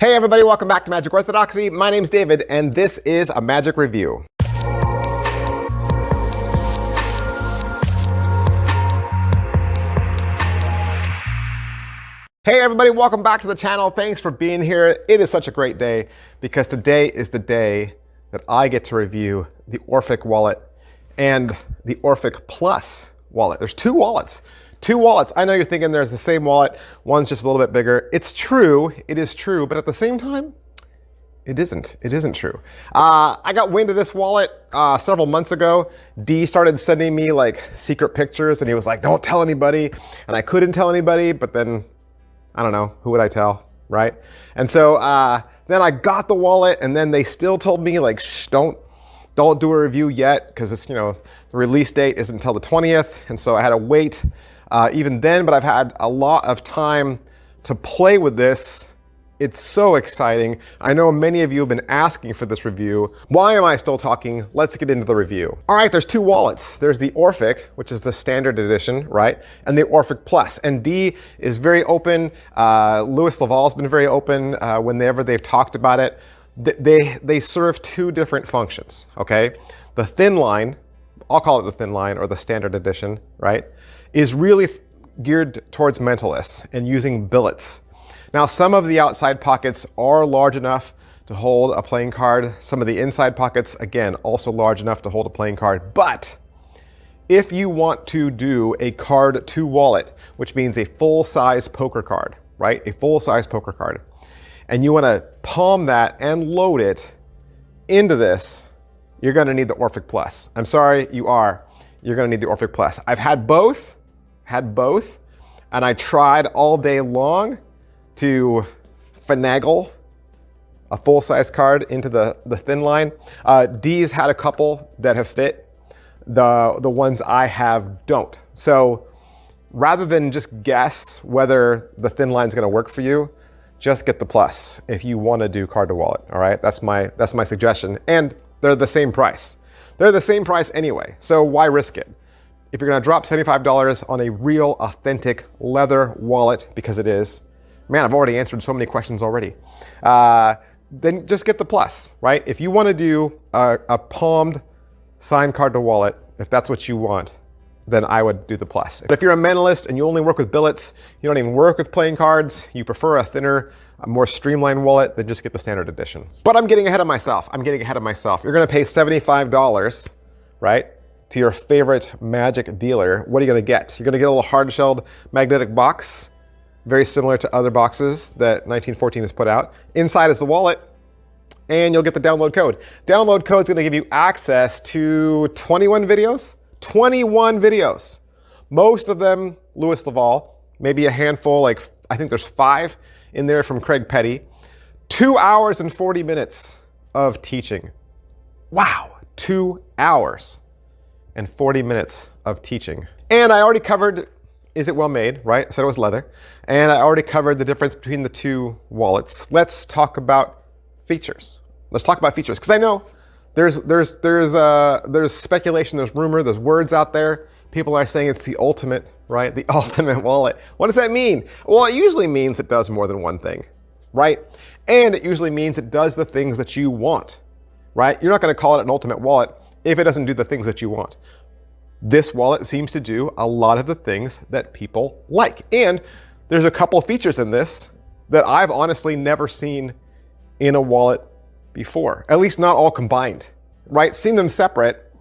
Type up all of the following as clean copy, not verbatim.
Hey everybody, welcome back to Magic Orthodoxy. My name's David, and this is a Magic Review. Hey everybody, welcome back to the channel. Thanks for being here. It is such a great day because today is the day that I get to review the Orphic wallet and the Orphic Plus wallet. There's two wallets. I know you're thinking there's the same wallet, one's just a little bit bigger. It's true, it is true, but at the same time, it isn't true. I got wind of this wallet several months ago. D started sending me like secret pictures and he was like, don't tell anybody. And I couldn't tell anybody, but then, I don't know, who would I tell, right? And so then I got the wallet and then they still told me like, shh, don't do a review yet because it's, you know, the release date isn't until the 20th. And so I had to wait even then, but I've had a lot of time to play with this. It's so exciting. I know many of you have been asking for this review. Why am I still talking? Let's get into the review. All right, there's two wallets. There's the Orphic, which is the standard edition, right? And the Orphic Plus. And D is very open. Lewis LeVal has been very open whenever they've talked about it. They serve two different functions, okay? The thin line, I'll call it the thin line or the standard edition, right? Is really geared towards mentalists and using billets. Now, some of the outside pockets are large enough to hold a playing card. Some of the inside pockets, again, also large enough to hold a playing card. But if you want to do a card to wallet, which means a full-size poker card, right? A full-size poker card. And you want to palm that and load it into this, you're going to need the Orphic Plus. I'm sorry, you're going to need the Orphic Plus. I've had both, and I tried all day long to finagle a full-size card into the thin line. D's had a couple that have fit. The ones I have don't. So rather than just guess whether the thin line is going to work for you, just get the Plus if you want to do card to wallet. All right, that's my suggestion. And they're the same price. They're the same price anyway, so why risk it? If you're gonna drop $75 on a real, authentic leather wallet, because it is, man, I've already answered so many questions already, then just get the Plus, right? If you wanna do a palmed signed card to wallet, if that's what you want, then I would do the Plus. But if you're a mentalist and you only work with billets, you don't even work with playing cards, you prefer a thinner, a more streamlined wallet, then just get the standard edition. But I'm getting ahead of myself. You're gonna pay $75, right, to your favorite magic dealer. What are you gonna get? You're gonna get a little hard-shelled magnetic box, very similar to other boxes that 1914 has put out. Inside is the wallet, and you'll get the download code. Download code's gonna give you access to 21 videos. 21 videos. Most of them, Lewis LeVal, maybe a handful, like I think there's 5 in there from Craig Petty. 2 hours and 40 minutes of teaching. Wow, 2 hours and 40 minutes of teaching. And I already covered, is it well made, right? I said it was leather. And I already covered the difference between the two wallets. Let's talk about features. Because I know there's speculation, there's rumor, there's words out there. People are saying it's the ultimate, right? The ultimate wallet. What does that mean? Well, it usually means it does more than one thing, right? And it usually means it does the things that you want, right? You're not going to call it an ultimate wallet if it doesn't do the things that you want. This wallet seems to do a lot of the things that people like. And there's a couple of features in this that I've honestly never seen in a wallet before, at least not all combined, right? Seen them separate,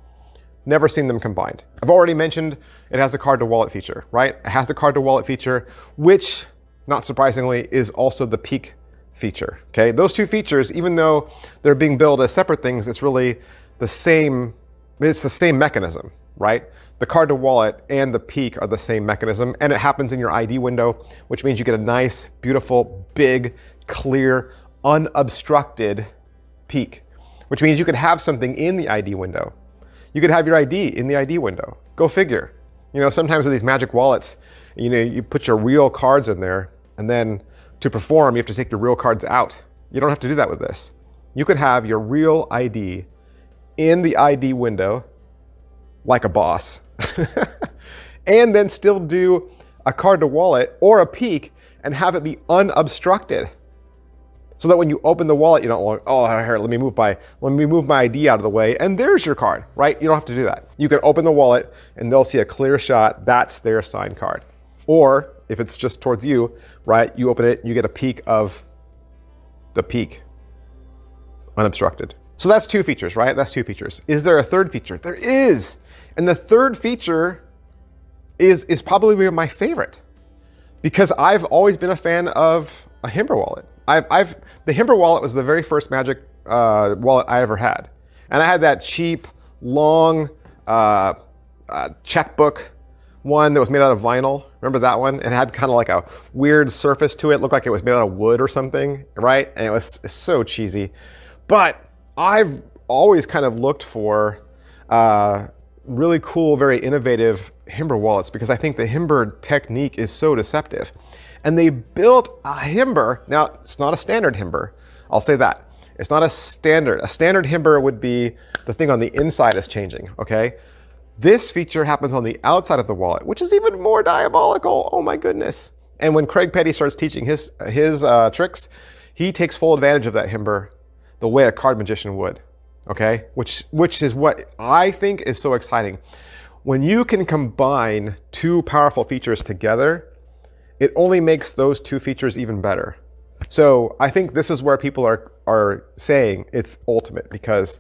never seen them combined. I've already mentioned it has a card to wallet feature, right? It has a card to wallet feature, which, not surprisingly, is also the peak feature, okay? Those two features, even though they're being billed as separate things, it's really the same mechanism, right? The card to wallet and the peak are the same mechanism, and it happens in your ID window, which means you get a nice, beautiful, big, clear, unobstructed peak, which means you could have something in the ID window. You could have your ID in the ID window. Go figure. You know, sometimes with these magic wallets, you know, you put your real cards in there, and then to perform, you have to take your real cards out. You don't have to do that with this. You could have your real ID in the ID window, like a boss, and then still do a card to wallet or a peek and have it be unobstructed. So that when you open the wallet, you don't want, oh, here, let me move my ID out of the way, and there's your card, right? You don't have to do that. You can open the wallet, and they'll see a clear shot. That's their signed card. Or if it's just towards you, right? You open it, you get a peek of the peak, unobstructed. So that's 2 features, right? That's 2 features. Is there a third feature? There is, and the third feature is probably my favorite, because I've always been a fan of a HIMBER wallet. The HIMBER wallet was the very first Magic wallet I ever had. And I had that cheap, long checkbook one that was made out of vinyl. Remember that one? It had kind of like a weird surface to it. It looked like it was made out of wood or something, right? And it was so cheesy. But I've always kind of looked for really cool, very innovative HIMBER wallets, because I think the HIMBER technique is so deceptive. And they built a HIMBER. Now, it's not a standard HIMBER. I'll say that. It's not a standard. A standard HIMBER would be the thing on the inside is changing, okay? This feature happens on the outside of the wallet, which is even more diabolical. Oh my goodness. And when Craig Petty starts teaching his tricks, he takes full advantage of that HIMBER the way a card magician would, okay? Which is what I think is so exciting. When you can combine 2 powerful features together, it only makes those 2 features even better. So I think this is where people are saying it's ultimate, because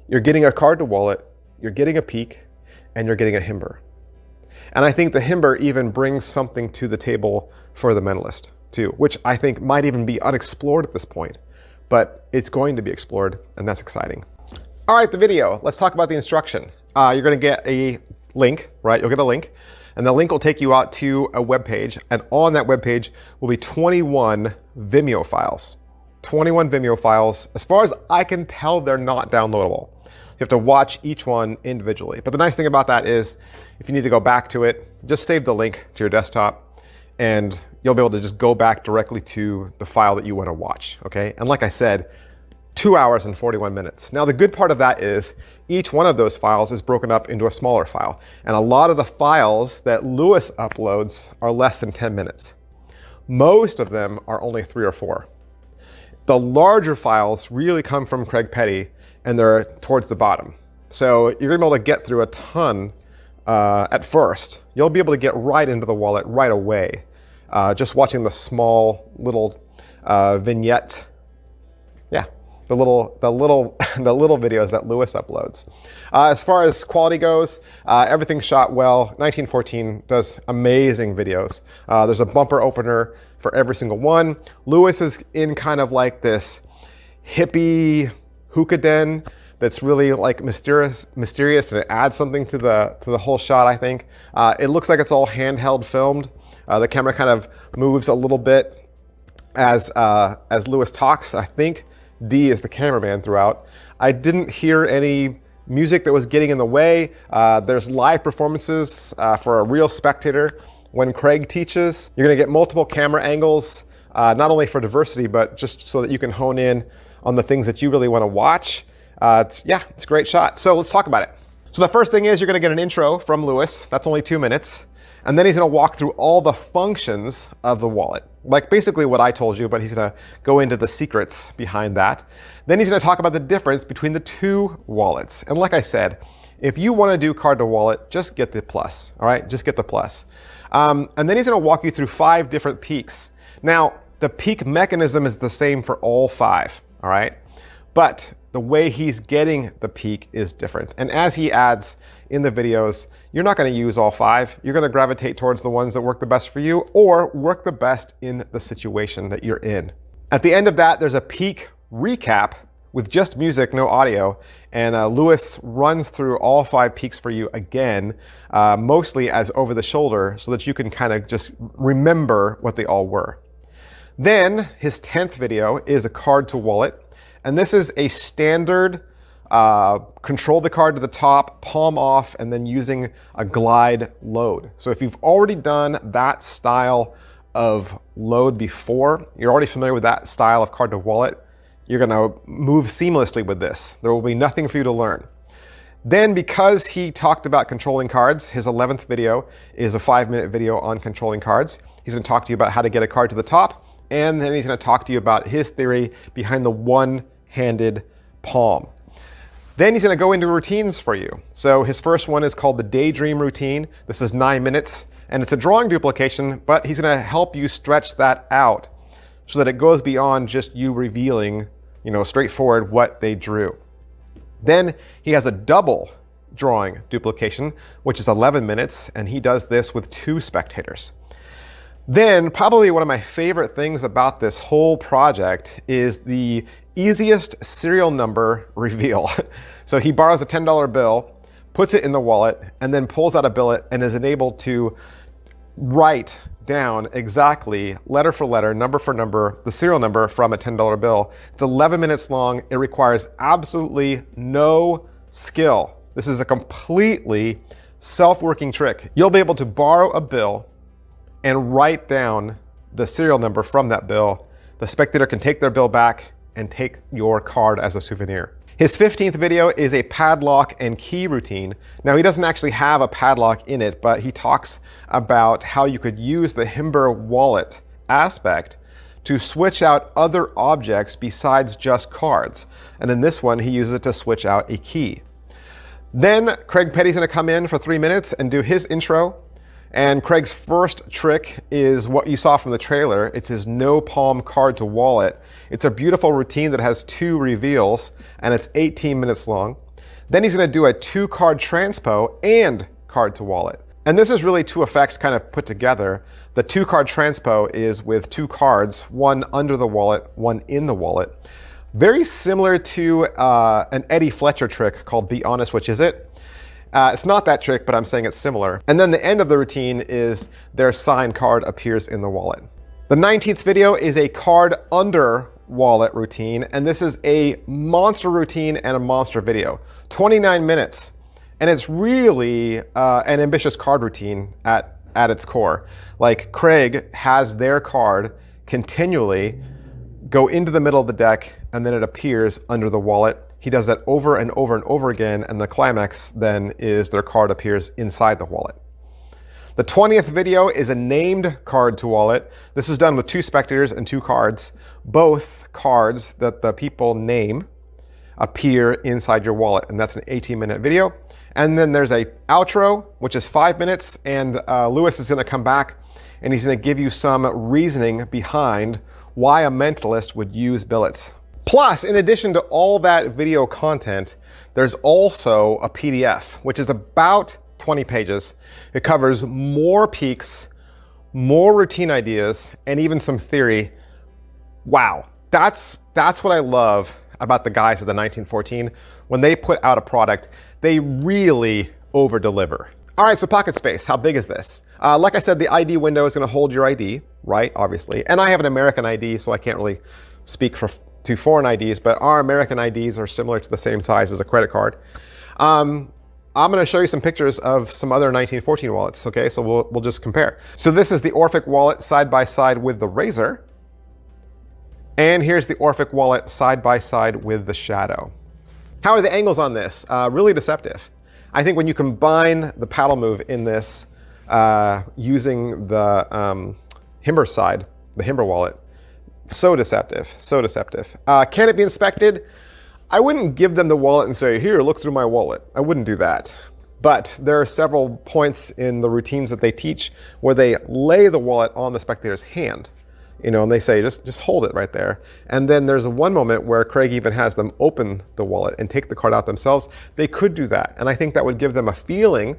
you're getting a card to wallet, you're getting a peek, and you're getting a HIMBER. And I think the HIMBER even brings something to the table for the mentalist too, which I think might even be unexplored at this point, but it's going to be explored, and that's exciting. All right, the video. Let's talk about the instruction. You're going to get a link, right? You'll get a link. And the link will take you out to a web page, and on that web page will be 21 Vimeo files. 21 Vimeo files. As far as I can tell, they're not downloadable. You have to watch each one individually. But the nice thing about that is, if you need to go back to it, just save the link to your desktop, and you'll be able to just go back directly to the file that you want to watch, okay? And like I said, 2 hours and 41 minutes. Now the good part of that is each one of those files is broken up into a smaller file. And a lot of the files that Lewis uploads are less than 10 minutes. Most of them are only 3 or 4. The larger files really come from Craig Petty, and they're towards the bottom. So you're gonna be able to get through a ton at first. You'll be able to get right into the wallet right away, just watching the small little vignette. Yeah. The little videos that Lewis uploads. As far as quality goes, everything's shot well. 1914 does amazing videos. There's a bumper opener for every single one. Lewis is in kind of like this hippie hookah den that's really like mysterious, and it adds something to the whole shot, I think. It looks like it's all handheld filmed. The camera kind of moves a little bit as Lewis talks, I think. D is the cameraman throughout. I didn't hear any music that was getting in the way. There's live performances for a real spectator. When Craig teaches, you're gonna get multiple camera angles, not only for diversity, but just so that you can hone in on the things that you really wanna watch. Yeah, it's a great shot. So let's talk about it. So the first thing is you're gonna get an intro from Lewis. That's only 2 minutes. And then he's gonna walk through all the functions of the wallet. Like basically what I told you, but he's gonna go into the secrets behind that. Then he's gonna talk about the difference between the 2 wallets. And like I said, if you wanna do card to wallet, just get the plus, all right? Just get the plus. And then he's gonna walk you through 5 different peaks. Now, the peak mechanism is the same for all 5, all right? But the way he's getting the peak is different. And as he adds in the videos, you're not gonna use all 5. You're gonna gravitate towards the ones that work the best for you or work the best in the situation that you're in. At the end of that, there's a peak recap with just music, no audio. And Lewis runs through all 5 peaks for you again, mostly as over the shoulder so that you can kind of just remember what they all were. Then his 10th video is a card to wallet. And this is a standard control the card to the top, palm off, and then using a glide load. So if you've already done that style of load before, you're already familiar with that style of card to wallet, you're gonna move seamlessly with this. There will be nothing for you to learn. Then because he talked about controlling cards, his 11th video is a 5-minute video on controlling cards. He's gonna talk to you about how to get a card to the top and then he's going to talk to you about his theory behind the one-handed palm. Then he's going to go into routines for you. So his first one is called the Daydream Routine. This is 9 minutes, and it's a drawing duplication, but he's going to help you stretch that out so that it goes beyond just you revealing, straightforward what they drew. Then he has a double drawing duplication, which is 11 minutes, and he does this with 2 spectators. Then probably one of my favorite things about this whole project is the easiest serial number reveal. So he borrows a $10 bill, puts it in the wallet, and then pulls out a billet and is enabled to write down exactly, letter for letter, number for number, the serial number from a $10 bill. It's 11 minutes long. It requires absolutely no skill. This is a completely self-working trick. You'll be able to borrow a bill and write down the serial number from that bill. The spectator can take their bill back and take your card as a souvenir. His 15th video is a padlock and key routine. Now, he doesn't actually have a padlock in it, but he talks about how you could use the HIMBER wallet aspect to switch out other objects besides just cards. And in this one, he uses it to switch out a key. Then Craig Petty's going to come in for 3 minutes and do his intro. And Craig's first trick is what you saw from the trailer. It's his no palm card to wallet. It's a beautiful routine that has 2 reveals, and it's 18 minutes long. Then he's going to do a 2-card transpo and card to wallet. And this is really 2 effects kind of put together. The 2-card transpo is with 2 cards, one under the wallet, one in the wallet. Very similar to an Eddie Fletcher trick called Be Honest, Which Is It? It's not that trick, but I'm saying it's similar. And then the end of the routine is their signed card appears in the wallet. The 19th video is a card under wallet routine, and this is a monster routine and a monster video. 29 minutes. And it's really an ambitious card routine at its core. Like, Craig has their card continually go into the middle of the deck, and then it appears under the wallet. He does that over and over and over again, and the climax then is their card appears inside the wallet. The 20th video is a named card to wallet. This is done with 2 spectators and 2 cards. Both cards that the people name appear inside your wallet, and that's an 18-minute video. And then there's a outro, which is 5 minutes, and Lewis is going to come back, and he's going to give you some reasoning behind why a mentalist would use billets. Plus, in addition to all that video content, there's also a PDF, which is about 20 pages. It covers more peaks, more routine ideas, and even some theory. Wow, that's what I love about the guys at the 1914. When they put out a product, they really over-deliver. All right, so pocket space, how big is this? Like I said, the ID window is going to hold your ID, right, obviously. And I have an American ID, so I can't really speak to foreign IDs, but our American IDs are similar to the same size as a credit card. I'm going to show you some pictures of some other 1914 wallets, okay? So we'll just compare. So this is the Orphic wallet side by side with the Razor. And here's the Orphic wallet side by side with the Shadow. How are the angles on this? Really deceptive. I think when you combine the paddle move in this using the HIMBER side, the HIMBER wallet, so deceptive, so deceptive. Can it be inspected? I wouldn't give them the wallet and say, here, look through my wallet. I wouldn't do that. But there are several points in the routines that they teach where they lay the wallet on the spectator's hand, and they say, just hold it right there. And then there's one moment where Craig even has them open the wallet and take the card out themselves. They could do that. And I think that would give them a feeling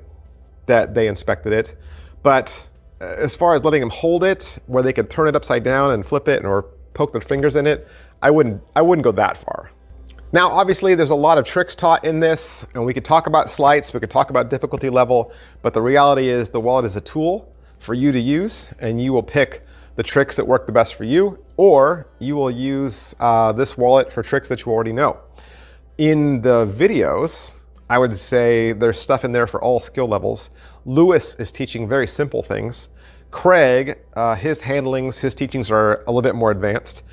that they inspected it. But as far as letting them hold it, where they could turn it upside down and flip it or poke their fingers in it, I wouldn't go that far. Now, obviously, there's a lot of tricks taught in this, and we could talk about sleights, we could talk about difficulty level, but the reality is the wallet is a tool for you to use, and you will pick the tricks that work the best for you, or you will use this wallet for tricks that you already know. In the videos, I would say there's stuff in there for all skill levels. Lewis is teaching very simple things. Craig, his handlings, his teachings are a little bit more advanced.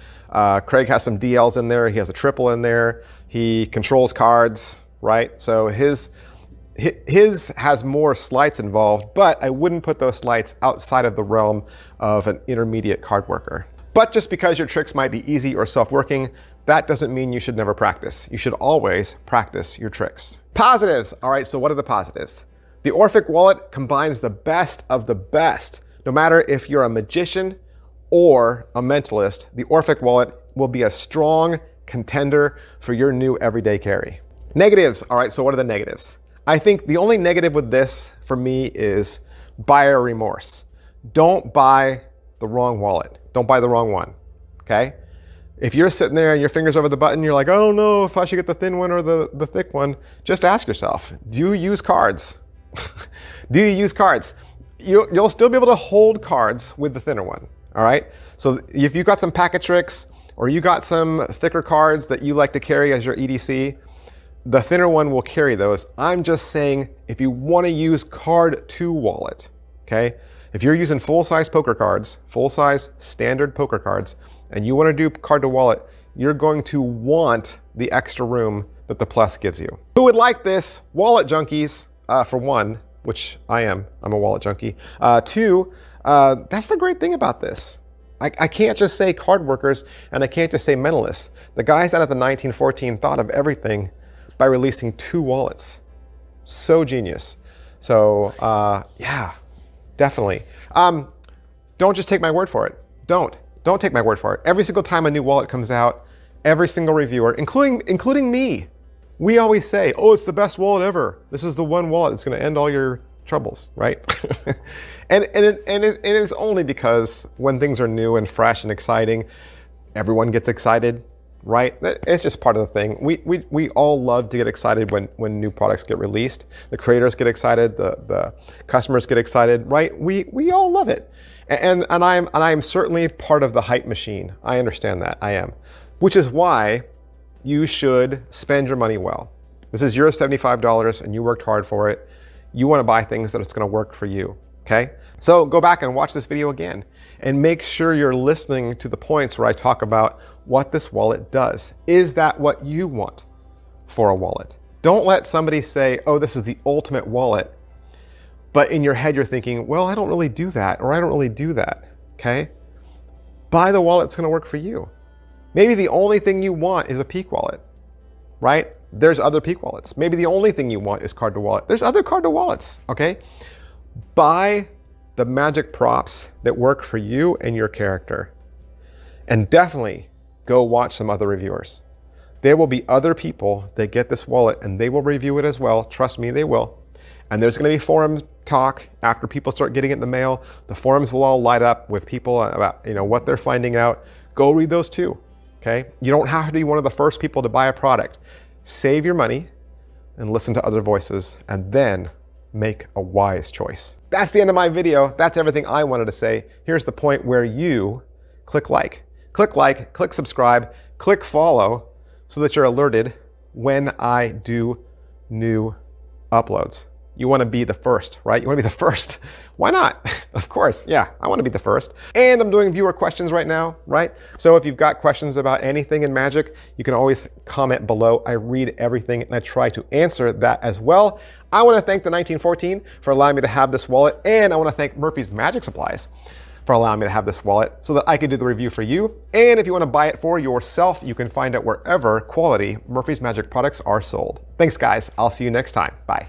Craig has some DLs in there. He has a triple in there. He controls cards, right? So his has more sleights involved, but I wouldn't put those sleights outside of the realm of an intermediate card worker. But just because your tricks might be easy or self-working, that doesn't mean you should never practice. You should always practice your tricks. Positives. All right, so what are the positives? The Orphic wallet combines the best of the best. No matter if you're a magician or a mentalist, the Orphic wallet will be a strong contender for your new everyday carry. Negatives. All right, so what are the negatives? I think the only negative with this for me is buyer remorse. Don't buy the wrong wallet. Don't buy the wrong one, okay? If you're sitting there and your finger's over the button, you're like, I don't know if I should get the thin one or the thick one. Just ask yourself, do you use cards? Do you use cards? You'll still be able to hold cards with the thinner one, all right? So if you've got some packet tricks or you got some thicker cards that you like to carry as your EDC, the thinner one will carry those. I'm just saying if you want to use card to wallet, okay? If you're using full-size poker cards, full-size standard poker cards, and you want to do card to wallet, you're going to want the extra room that the Plus gives you. Who would like this? Wallet junkies, for one, which I am. I'm a wallet junkie. Two, that's the great thing about this. I can't just say card workers, and I can't just say mentalists. The guys out of the 1914 thought of everything by releasing 2 wallets. So genius. So yeah, definitely. Don't just take my word for it. Don't take my word for it. Every single time a new wallet comes out, every single reviewer, including me, we always say, oh, it's the best wallet ever. This is the one wallet that's going to end all your troubles, right? and it's only because when things are new and fresh and exciting, everyone gets excited, right? It's just part of the thing. We all love to get excited when new products get released. The creators get excited, the customers get excited, right? We all love it. And I'm certainly part of the hype machine. I understand that, I am. Which is why you should spend your money well. This is your $75 and you worked hard for it. You want to buy things that it's going to work for you, okay? So go back and watch this video again and make sure you're listening to the points where I talk about what this wallet does. Is that what you want for a wallet? Don't let somebody say, oh, this is the ultimate wallet, but in your head you're thinking, well, I don't really do that, or I don't really do that, okay? Buy the wallet that's going to work for you. Maybe the only thing you want is a Peak wallet, right? There's other Peak wallets. Maybe the only thing you want is card to wallet. There's other card to wallets, okay? Buy the magic props that work for you and your character. And definitely go watch some other reviewers. There will be other people that get this wallet and they will review it as well. Trust me, they will. And there's going to be forum talk after people start getting it in the mail. The forums will all light up with people about what they're finding out. Go read those too. Okay? You don't have to be one of the first people to buy a product. Save your money and listen to other voices and then make a wise choice. That's the end of my video. That's everything I wanted to say. Here's the point where you click like, click subscribe, click follow so that you're alerted when I do new uploads. You want to be the first, right? You want to be the first. Why not? Of course, yeah, I want to be the first. And I'm doing viewer questions right now, right? So if you've got questions about anything in Magic, you can always comment below. I read everything and I try to answer that as well. I want to thank the 1914 for allowing me to have this wallet, and I want to thank Murphy's Magic Supplies for allowing me to have this wallet so that I can do the review for you. And if you want to buy it for yourself, you can find it wherever quality Murphy's Magic products are sold. Thanks, guys. I'll see you next time. Bye.